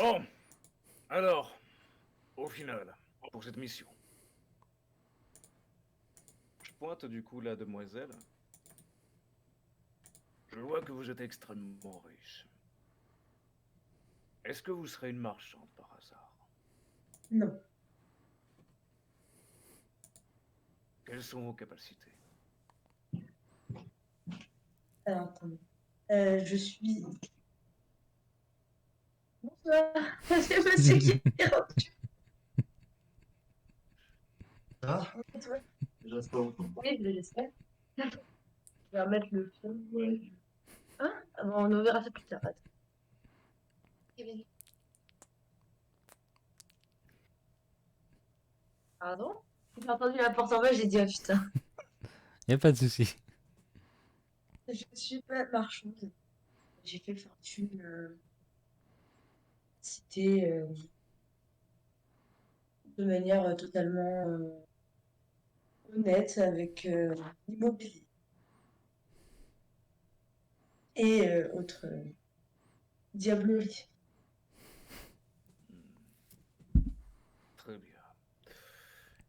Bon, alors, au final, pour cette mission, je pointe du coup la demoiselle. Je vois que vous êtes extrêmement riche. Est-ce que vous serez une marchande par hasard? Non. Quelles sont vos capacités? Alors, attendez. Je suis. Bonsoir. Je me suis dit. Ah, Toi. je reste pas longtemps. Oui, je l'espère. Je vais remettre le film. Hein? Ah bon, on verra ça plus tard. Attends. Pardon? J'ai entendu la porte en bas, j'ai dit ah putain. Y a pas de souci. Je suis pas marchande. J'ai fait fortune cité de manière totalement honnête avec l'immobilier et autres diableries. Très bien.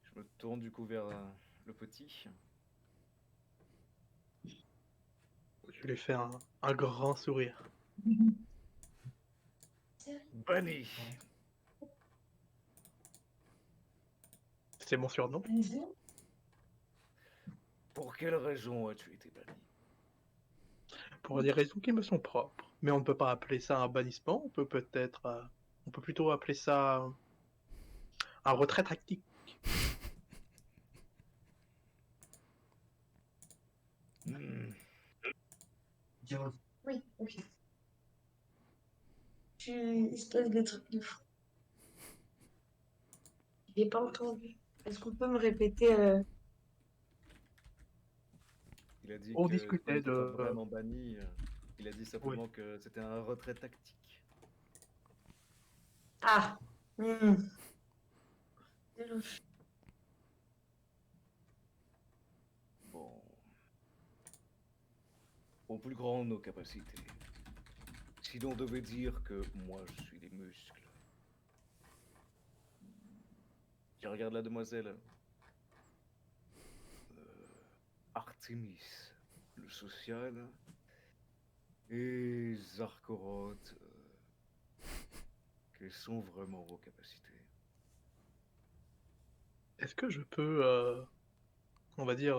Je me tourne du coup vers le petit. Je lui fais un grand sourire. Bunny! C'est mon surnom. Pour quelle raison as-tu été banni? Pour des raisons qui me sont propres. Mais on ne peut pas appeler ça un bannissement, on peut plutôt appeler ça un retrait tactique. Hmm, Oui, ok. Tu espèce de truc de fou. J'ai pas entendu. Est-ce qu'on peut me répéter Il a dit On que tu discutait n'étais pas de... vraiment banni. Il a dit Oui. simplement que c'était un retrait tactique. Ah Bon. Au plus grand de nos capacités. Si l'on devait dire que moi je suis des muscles. Je regarde la demoiselle. Artemis, le social. Et Zarkoroth. Quelles sont vraiment vos capacités? Est-ce que je peux, on va dire,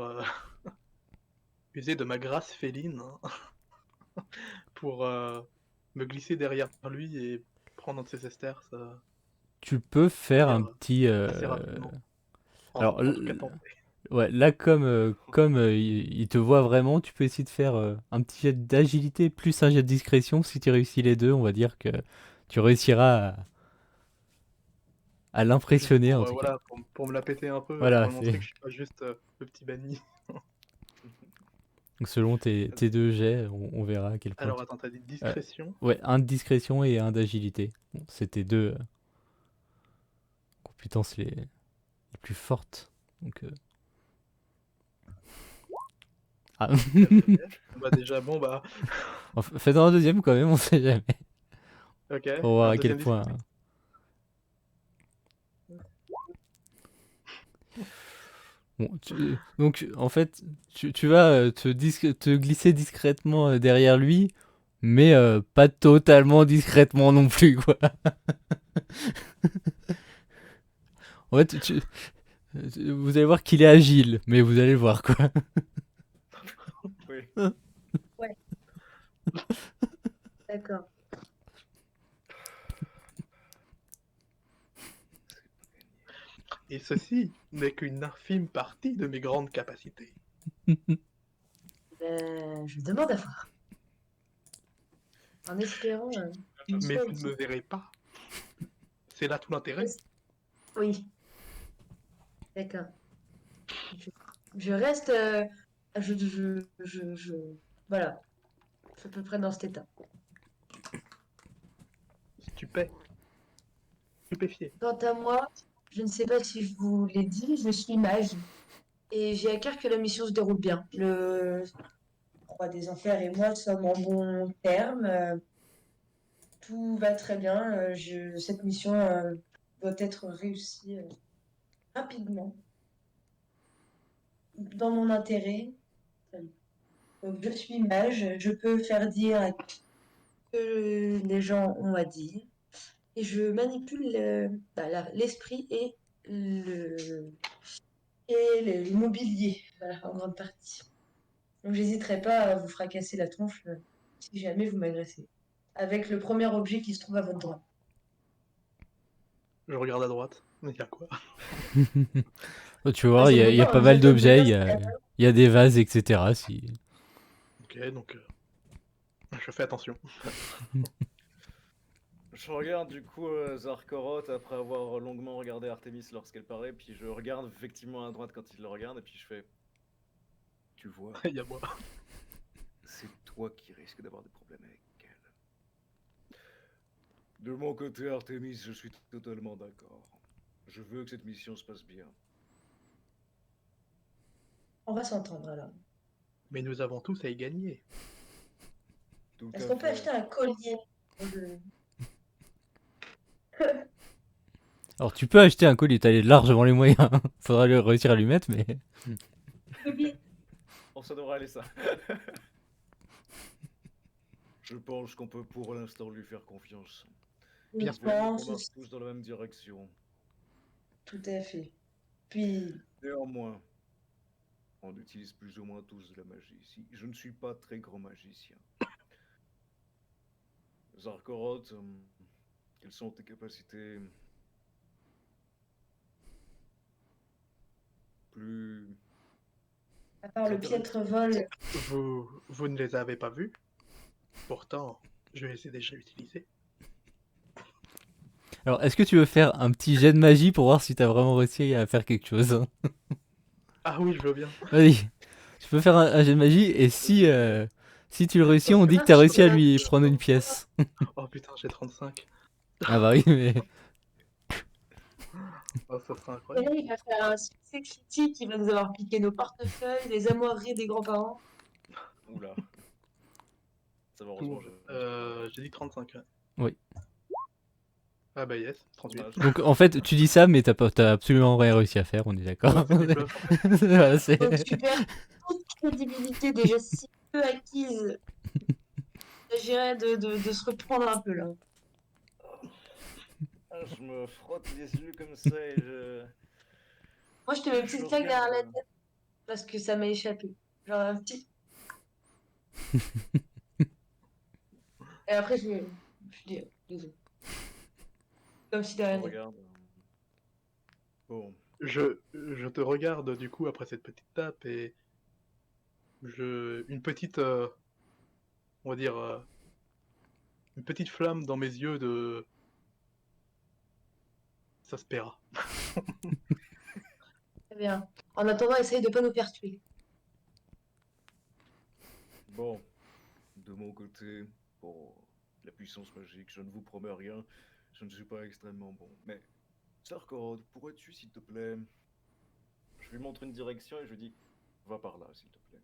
user de ma grâce féline pour me glisser derrière lui et prendre un de ses sesterces, Tu peux on va faire un dire, petit. assez rapidement. Alors, En tout cas, tenter. ouais, là, comme il te voit vraiment, tu peux essayer de faire un petit jet d'agilité plus un jet de discrétion. Si tu réussis les deux, on va dire que tu réussiras à Juste l'impressionner en pour, tout cas. voilà, pour me la péter un peu, pour Voilà, lui montrer que je suis pas juste le petit banni. donc selon tes deux jets, on verra à quel point Alors tu. attends, t'as dit Euh, discrétion. ouais, un de discrétion et un d'agilité. Bon, c'était deux compétences les plus fortes. Donc, Ah. Bah déjà, bon bah, Faites-en un deuxième quand même, on sait jamais. ok, Pour voir un à quel deuxième point. discrétion. Bon, donc en fait, tu vas te glisser discrètement derrière lui, mais pas totalement discrètement non plus, quoi. En fait, vous allez voir qu'il est agile, mais vous allez le voir, quoi. Oui. Ouais, d'accord. Et ceci n'est qu'une infime partie de mes grandes capacités. Je demande à voir. En espérant qu'il Mais soit vous ne me utile. verrez pas. C'est là tout l'intérêt. Oui, d'accord. Je, je reste. Voilà. Je suis à peu près dans cet état. Stupéfié. Quant à moi, je ne sais pas si je vous l'ai dit, je suis mage. Et j'ai à cœur que la mission se déroule bien. Le roi des enfers et moi sommes en bon terme. Tout va très bien. Cette mission doit être réussie rapidement, dans mon intérêt. Donc, je suis mage, je peux faire dire ce que les gens ont à dire, et je manipule l'esprit et le mobilier, voilà, en grande partie. Donc, j'hésiterai pas à vous fracasser la tronche si jamais vous m'agressez, avec le premier objet qui se trouve à votre droite. Je regarde à droite. Mais il y a quoi? Oh, tu vois, ça il y a dépend, pas hein, mal je d'objets, donne pas il y a des vases, etc. Si... Ok, donc je fais attention. Je regarde du coup Zarkoroth après avoir longuement regardé Artemis lorsqu'elle parlait, puis je regarde effectivement à droite quand il le regarde, et puis je fais... Tu vois, Il y a moi. c'est toi qui risques d'avoir des problèmes avec elle. De mon côté, Artemis, je suis totalement d'accord. Je veux que cette mission se passe bien. On va s'entendre alors. Mais nous avons tous à y gagner. Tout Est-ce à qu'on peut fait. acheter un collier de- Alors, tu peux acheter un collier, t'as largement les moyens. Faudra réussir à lui mettre, mais... collier? Oh, ça devrait aller ça. Je pense qu'on peut pour l'instant lui faire confiance. Je Je vois qu'on pense marche aussi, tous dans la même direction. tout à fait. Puis, Néanmoins, on utilise plus ou moins tous de la magie ici. Je ne suis pas très grand magicien. Zarkoroth, quelles sont tes capacités plus... à part le piètre vol, Vous ne les avez pas vus? Pourtant, je les ai déjà utilisés. Alors, est-ce que tu veux faire un petit jet de magie pour voir si t'as vraiment réussi à faire quelque chose? Ah oui, je veux bien. Vas-y, tu peux faire un jet de magie, et si tu le réussis, on dit que t'as réussi à lui prendre une pièce. Oh putain, j'ai 35. Ah bah oui, mais... Oh, ça serait et incroyable. là, il va faire un succès critique, il va nous avoir piqué nos portefeuilles, les armoiries des grands-parents. Oula. Ça va, heureusement, J'ai dit 35. Ouais. Oui. Ah bah yes, 38. Dommage. Donc, en fait, tu dis ça, mais t'as absolument rien réussi à faire, on est d'accord. C'est du bluff. Voilà, c'est- Donc, tu perds toute crédibilité déjà si peu acquise. Il s'agirait de se reprendre un peu là. Ah, je me frotte les yeux comme ça et je... Moi, je te mets une Je petite claque derrière la regarde, tête parce que ça m'a échappé. Genre un petit. Et après, je dis désolé. Comme si de je rien n'était. regarde. Bon, Je te regarde du coup après cette petite tape et une petite, on va dire, une petite flamme dans mes yeux de... Ça se paiera. Très bien. En attendant, essaye de pas nous faire tuer. bon, de mon côté, pour la puissance magique, je ne vous promets rien, je ne suis pas extrêmement bon. Mais, Zarkoroth, pourrais-tu, s'il te plaît... Je lui montre une direction et je lui dis, va par là, s'il te plaît.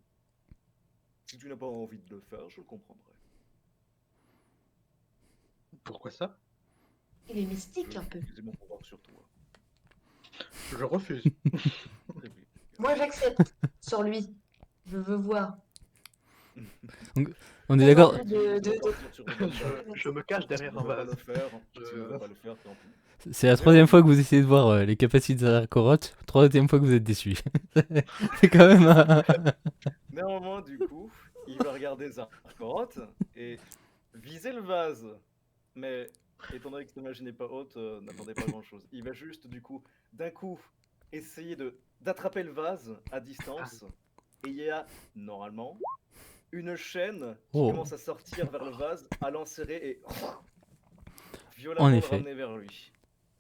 Si tu n'as pas envie de le faire, je le comprendrai. Pourquoi ça? Il est mystique un peu. Utiliser mon pouvoir sur toi. Je refuse. Très bien. Moi, j'accepte sur lui. Je veux voir. On est d'accord. Je me cache derrière un vase. le faire. Je- Si tu ne veux pas le faire, tant pis. C'est la troisième fois que vous essayez de voir les capacités de Zarkoroth, troisième fois que vous êtes déçus. C'est quand même un... Néanmoins, du coup, il va regarder Zarkoroth et viser le vase. Mais étant donné que cette image n'est pas haute, n'attendez pas grand-chose. Il va juste, du coup, d'un coup, essayer d'attraper le vase à distance. Et il y a, normalement, une chaîne qui Oh. commence à sortir vers le vase, à l'enserrer et En violemment le effet. ramener vers lui.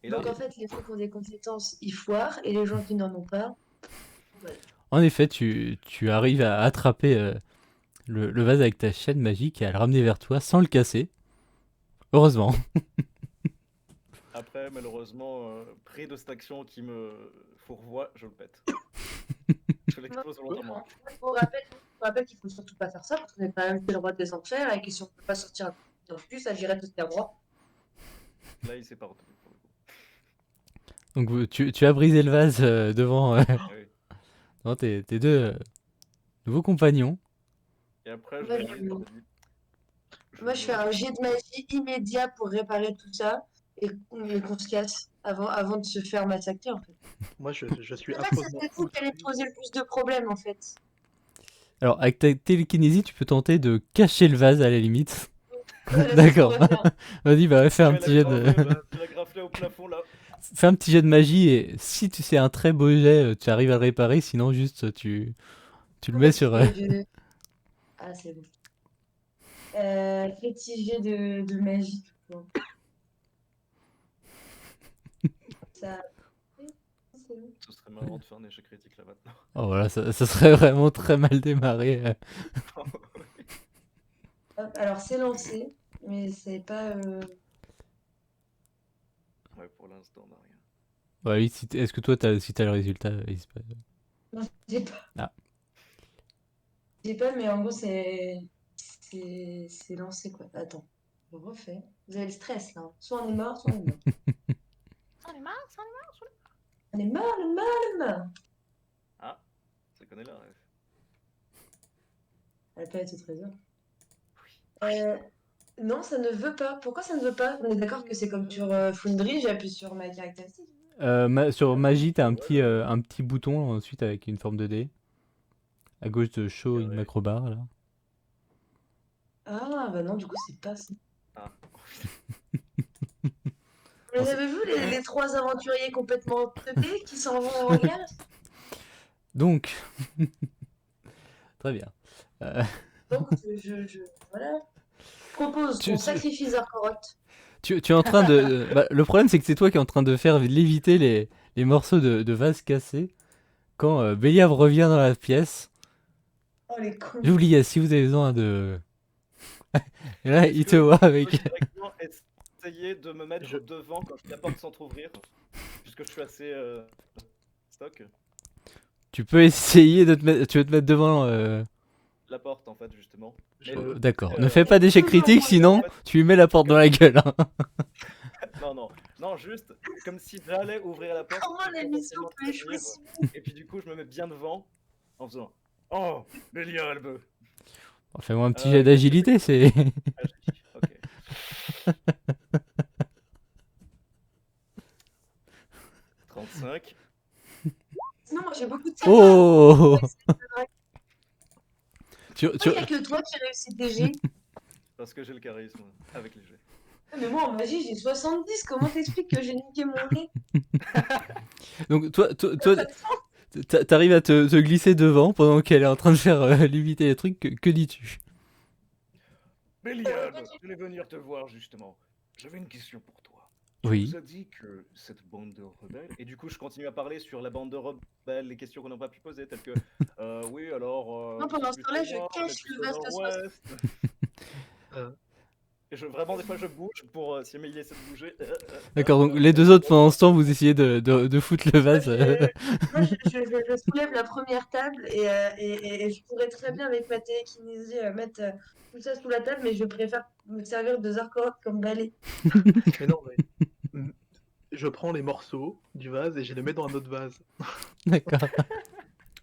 Et là, Donc en fait, les gens qui ont des compétences, ils foirent, et les gens qui n'en ont pas, En effet, tu arrives à attraper le vase avec ta chaîne magique et à le ramener vers toi sans le casser. Heureusement. après, malheureusement, près de cette action qui me fourvoie, je le pète. Je l'explose volontairement. je vous rappelle qu'il faut surtout pas faire ça, parce qu'on est quand même le roi des enfers, et que si on peut pas sortir un coup en plus, ça agirait tout à moi. Là, il s'est pas retenu pour le coup. Donc tu as brisé le vase devant, Ah oui. devant tes deux nouveaux compagnons. Et après, je Moi, lui je, dis, je lui dis, moi, je fais un jet de magie immédiat pour réparer tout ça et qu'on se casse avant de se faire massacrer, en fait. Moi, je suis C'est pas que affreusement c'était vous qui allez outré. poser le plus de problèmes, en fait. Alors, avec ta télékinésie, tu peux tenter de cacher le vase à la limite. Voilà, c'est ce qu'on D'accord. va faire. Vas-y, bah fais un tu petit jet de... tu l'as graflé au plafond là. fais un petit jet de magie et si tu sais un très beau jet, tu arrives à le réparer. Sinon, juste tu le En mets fait, sur. Ah, c'est bon. Petit jet de magie, tout court. Ça... C'est bon. Ce serait marrant de faire un échec critique là maintenant. Oh voilà, ça serait vraiment très mal démarré. Hop, alors, c'est lancé, mais c'est pas... Ouais, pour l'instant, on n'a rien. Ouais, oui, est-ce que toi, si t'as le résultat, n'hésite pas. Non, j'ai pas. Ah. J'ai pas, mais en gros, c'est lancé, quoi. Attends, je refais. Vous avez le stress, là. Soit on est mort, soit on est mort. On est marre, ça, On est mort, on est mort, on est mort. Ah, ça connaît la rêve. Elle peut être au trésor. Non, ça ne veut pas. Pourquoi ça ne veut pas? On est d'accord que c'est comme sur Foundry, j'appuie sur ma caractéristique. Sur magie, t'as un petit bouton ensuite avec une forme de dé. À gauche de show in Carré. macro bar là. Ah, bah non, du coup, c'est pas ça. Ah. Vous les avez vus, les trois aventuriers complètement teubés qui s'en vont en guerre? Donc, très bien. Donc, voilà. Je propose qu'on sacrifie Zarkoroth. Tu es en train de. Bah, le problème, c'est que c'est toi qui es en train de faire léviter les morceaux de vase cassés quand Béliave revient dans la pièce. Oh, les cons. J'oubliais, si vous avez besoin de. Et là, Est-ce il que te voit je peux avec. directement essayer de me mettre devant quand la porte s'entrouvrir, puisque je suis assez stock. Tu peux essayer de te mettre. Tu veux te mettre devant. La porte en fait justement. Mais, D'accord. euh, Ne fais pas d'échec critique, sinon tu lui mets la porte dans la gueule. Hein. non, juste comme si j'allais ouvrir la porte. Comment la mission peut échouer si Et puis du coup, je me mets bien devant en faisant Oh, Bélialbe. Fais-moi un petit jet d'agilité, c'est. Ok. 35. Non, moi j'ai beaucoup de ça. Oh Il n'y a que toi qui réussis tes jets. Parce que j'ai le charisme avec les jets. Ah, mais moi en magie j'ai 70. Comment t'expliques que j'ai niqué mon nez? Donc toi, t'arrives à te glisser devant pendant qu'elle est en train de faire limiter les trucs. Que dis-tu? Bélialbe, je voulais venir te voir justement. J'avais une question pour toi. Oui. Tu nous as dit que cette bande de rebelles, et du coup je continue à parler sur la bande de rebelles, les questions qu'on n'a pas pu poser, telles que oui alors... Non, pendant ce plus temps-là, au je nord, cache plus le au vase de nord-ouest. Euh, Et vraiment des fois je bouge pour si Amélie essaie de bouger. D'accord, donc les deux autres pendant ce temps vous essayez de foutre le vase. Moi je soulève la première table et je pourrais très bien avec ma télékinésie mettre tout ça sous la table, mais je préfère me servir de Zarkoroth comme balai. Mais non, mais je prends les morceaux du vase et je les mets dans un autre vase. D'accord.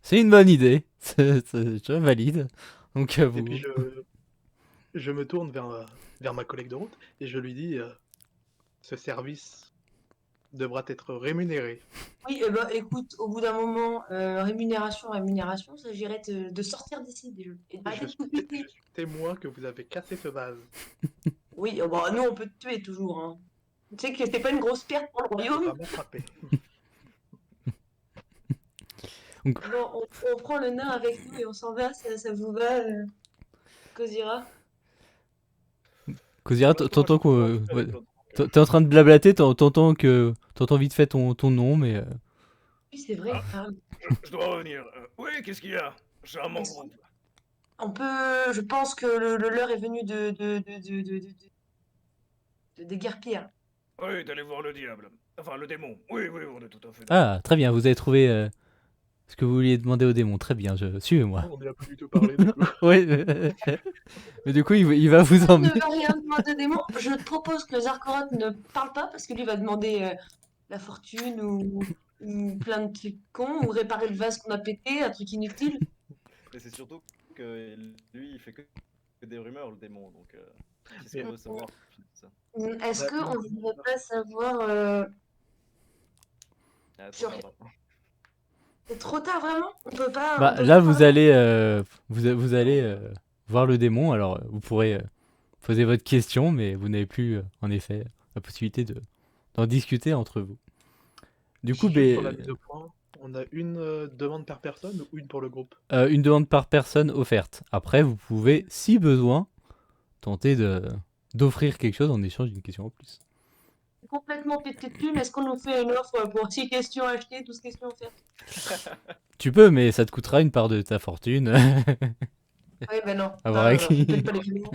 C'est une bonne idée. Je valide. Donc Et vous. puis je me tourne vers ma collègue de route et je lui dis ce service devra être rémunéré. Oui, bah écoute, au bout d'un moment, rémunération, il s'agirait de sortir d'ici déjà. Et d'arrêter de tout péter. Je suis témoin que vous avez cassé ce vase. Oui, bah nous on peut te tuer toujours. Hein. Tu sais que c'est pas une grosse perte pour le royaume. Vraiment frappé. Bon, on prend le nain avec nous et on s'en va, ça vous va, Kozira? Kozira, t'entends que. Ouais, t'es en train de blablater, t'entends vite fait ton nom, mais. Oui, c'est vrai. Je dois revenir. Oui, qu'est-ce qu'il y a? J'ai un Est-ce- groupe. On peut, je pense que le leur est venu de déguerpir. Oui, d'aller voir le diable. Enfin, le démon. Oui, on est tout à fait. Ah, très bien, vous avez trouvé Ce que vous vouliez demander au démon, très bien, suivez-moi. On n'a pas du tout parlé, du coup. Ouais, mais du coup, il va vous Ne emmener. va rien demander au démon. Je te propose que Zarkoroth ne parle pas parce que lui va demander la fortune ou plein de trucs cons ou réparer le vase qu'on a pété, un truc inutile. Mais c'est surtout que lui, il fait que des rumeurs, le démon. Donc, qu'est-ce Et- qu'on veut savoir tout ça? Est-ce Bah, qu'on ne voudrait pas savoir Ah, Sur- trop tard, pardon. c'est trop tard vraiment? On peut pas. Bah, on peut là, pas vous parler allez, vous allez voir le démon. Alors, vous pourrez poser votre question, mais vous n'avez plus, en effet, la possibilité d'en discuter entre vous. Du coup, Juste pour la mise au point, on a une demande par personne ou une pour le groupe? une demande par personne offerte. Après, vous pouvez, si besoin, tenter d'offrir quelque chose en échange d'une question en plus. complètement pété de thunes. Est-ce qu'on nous fait une offre pour 6 questions achetées, 12 questions offertes? Tu peux, mais ça te coûtera une part de ta fortune. Oui, ben non. À voir Non, avec non, qui. je paye pas les clients.